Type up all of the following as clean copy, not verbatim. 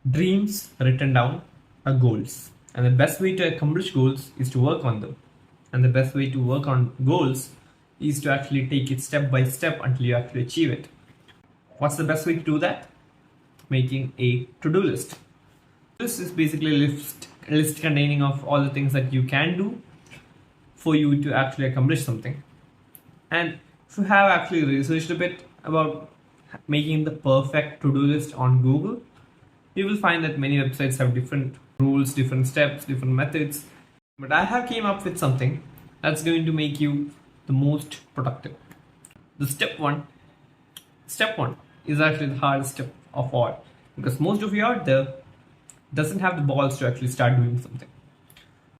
Dreams written down are goals, and the best way to accomplish goals is to work on them. And the best way to work on goals is to actually take it step by step until you actually achieve it. What's the best way to do that? Making a to-do list. This is basically a list containing of all the things that you can do for you to actually accomplish something. And if you have actually researched a bit about making the perfect to-do list on Google, you will find that many websites have different rules, different steps, different methods. But I have came up with something that's going to make you the most productive. The step one is actually the hardest step of all, because most of you out there doesn't have the balls to actually start doing something.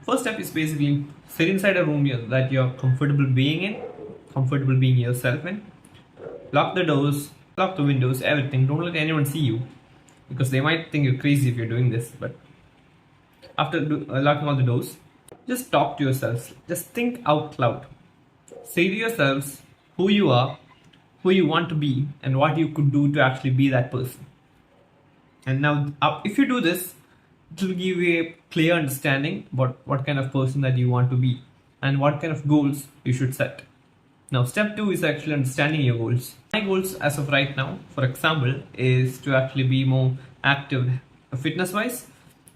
First step is basically sit inside a room that you're comfortable being in, comfortable being yourself in. Lock the doors, lock the windows, everything. Don't let anyone see you, because they might think you're crazy if you're doing this. But after locking all the doors, just talk to yourselves. Just think out loud. Say to yourselves who you are, who you want to be, and what you could do to actually be that person. And now, if you do this, it will give you a clear understanding about what kind of person that you want to be and what kind of goals you should set. Now, step 2 is actually understanding your goals. My goals as of right now, for example, is to actually be more active fitness-wise,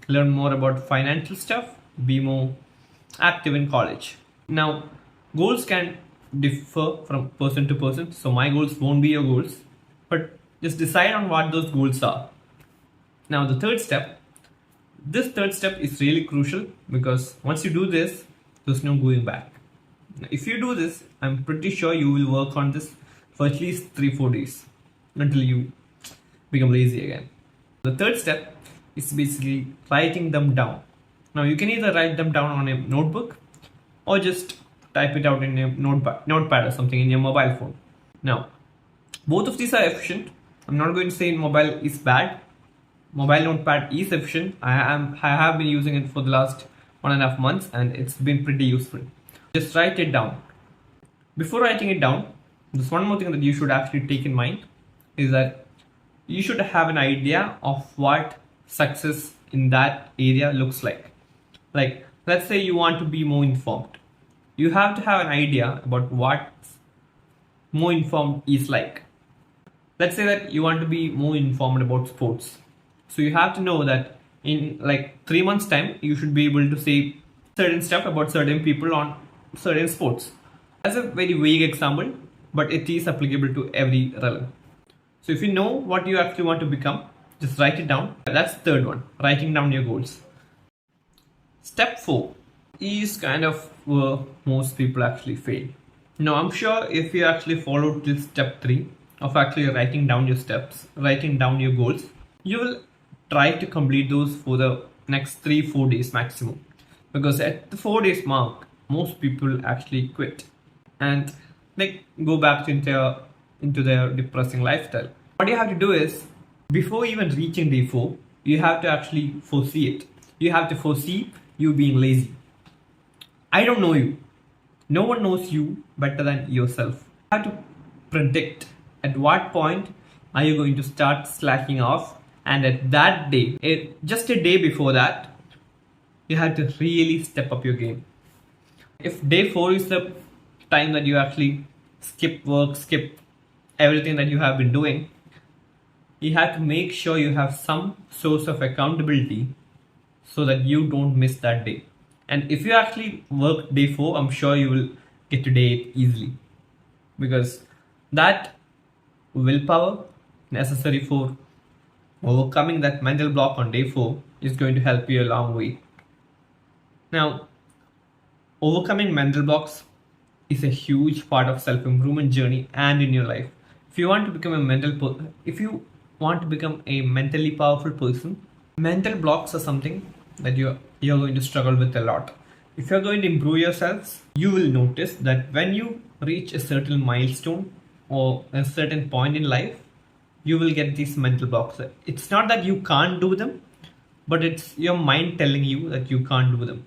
learn more about financial stuff, be more active in college. Now, goals can differ from person to person, so my goals won't be your goals, but just decide on what those goals are. Now, the third step, this third step is really crucial, because once you do this, there's no going back. If you do this, I'm pretty sure you will work on this for at least 3-4 days until you become lazy again. The third step is basically writing them down. Now, you can either write them down on a notebook or just type it out in a notepad or something in your mobile phone. Now, both of these are efficient. I'm not going to say mobile is bad. Mobile notepad is efficient. I have been using it for the last 1.5 months and it's been pretty useful. Just write it down. Before writing it down, there's one more thing that you should actually take in mind, is that you should have an idea of what success in that area looks like. Like, let's say you want to be more informed. You have to have an idea about what more informed is like. Let's say that you want to be more informed about sports. So you have to know that in like 3 months time, you should be able to say certain stuff about certain people on certain sports. That's a very vague example, but it is applicable to every realm. So if you know what you actually want to become, just write it down. That's the third one, writing down your goals. Step 4 is kind of where most people actually fail. Now, I'm sure if you actually follow till step 3 of actually writing down your steps, writing down your goals, you will try to complete those for the next 3-4 days maximum. Because at the 4 days mark, most people actually quit and like go back into their depressing lifestyle. What you have to do is, before even reaching day 4, you have to actually foresee it. You have to foresee you being lazy. I don't know you. No one knows you better than yourself. You have to predict at what point are you going to start slacking off, and at that day, just a day before that, you have to really step up your game. If day 4 is the time that you actually skip work, skip everything that you have been doing, you have to make sure you have some source of accountability so that you don't miss that day. And if you actually work day 4, I'm sure you will get to day 8 easily, because that willpower necessary for overcoming that mental block on day 4 is going to help you a long way. Now, overcoming mental blocks is a huge part of self-improvement journey and in your life. If you want to become a mentally powerful person, mental blocks are something that you're going to struggle with a lot. If you're going to improve yourselves, you will notice that when you reach a certain milestone or a certain point in life, you will get these mental blocks. It's not that you can't do them, but it's your mind telling you that you can't do them.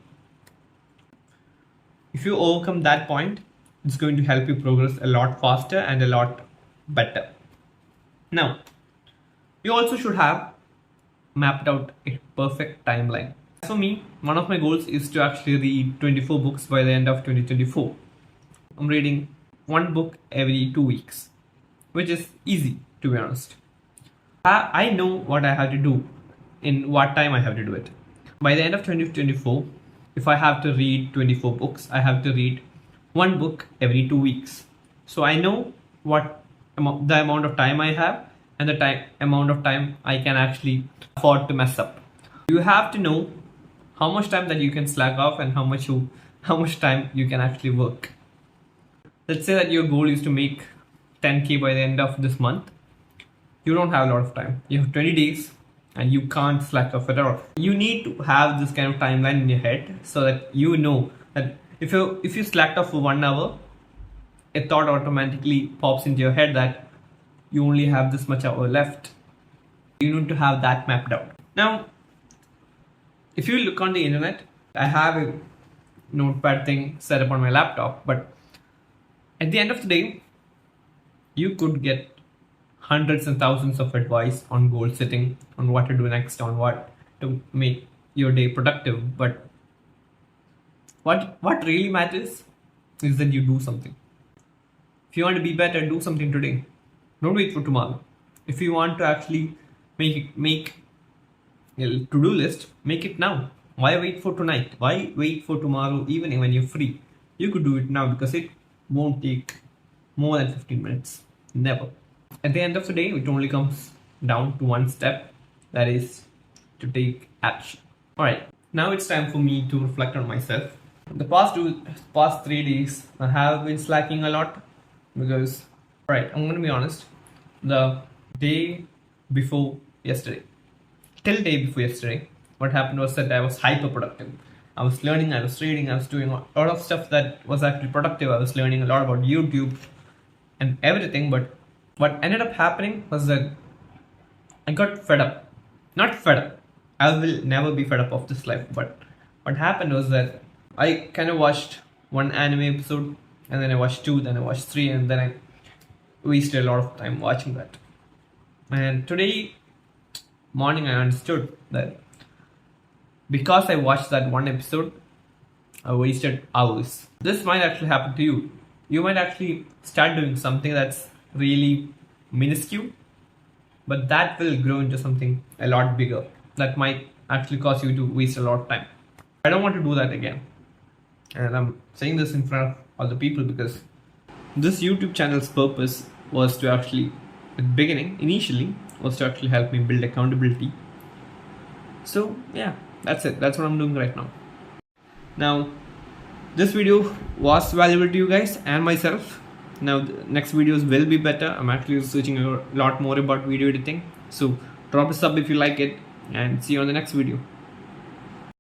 If you overcome that point, it's going to help you progress a lot faster and a lot better. Now, you also should have mapped out a perfect timeline. For me, one of my goals is to actually read 24 books by the end of 2024. I'm reading one book every 2 weeks, which is easy, to be honest. I know what I have to do, in what time I have to do it. By the end of 2024, if I have to read 24 books, I have to read one book every 2 weeks. So I know what the amount of time I have and the amount of time I can actually afford to mess up. You have to know how much time that you can slack off and how much time you can actually work. Let's say that your goal is to make 10k by the end of this month. You don't have a lot of time. You have 20 days and you can't slack off at all. You need to have this kind of timeline in your head so that you know that if you slacked off for 1 hour, a thought automatically pops into your head that you only have this much hour left. You need to have that mapped out. Now, if you look on the internet, I have a notepad thing set up on my laptop, but at the end of the day, you could get hundreds and thousands of advice on goal setting, on what to do next, on what to make your day productive. But what really matters is that you do something. If you want to be better, do something today. Don't wait for tomorrow. If you want to actually make a to-do list, make it now. Why wait for tonight? Why wait for tomorrow even when you're free? You could do it now because it won't take more than 15 minutes. Never. At the end of the day, it only comes down to one step, that is to take action. Alright, now it's time for me to reflect on myself. The past 3 days, I have been slacking a lot because, alright, I'm going to be honest, the day before yesterday, what happened was that I was hyper productive. I was learning, I was reading, I was doing a lot of stuff that was actually productive. I was learning a lot about YouTube and everything, but what ended up happening was that I got fed up. Not fed up. I will never be fed up of this life, but what happened was that I kind of watched one anime episode, and then I watched two, then I watched three, and then I wasted a lot of time watching that. And today morning I understood that because I watched that one episode, I wasted hours. This might actually happen to you. You might actually start doing something that's really minuscule, but that will grow into something a lot bigger that might actually cause you to waste a lot of time. I don't want to do that again. And I'm saying this in front of all the people because this YouTube channel's purpose was to actually, initially, was to actually help me build accountability. So yeah, that's it. That's what I'm doing right now. Now, this video was valuable to you guys and myself. Now, the next videos will be better. I'm actually researching a lot more about video editing. So drop a sub if you like it, and see you on the next video.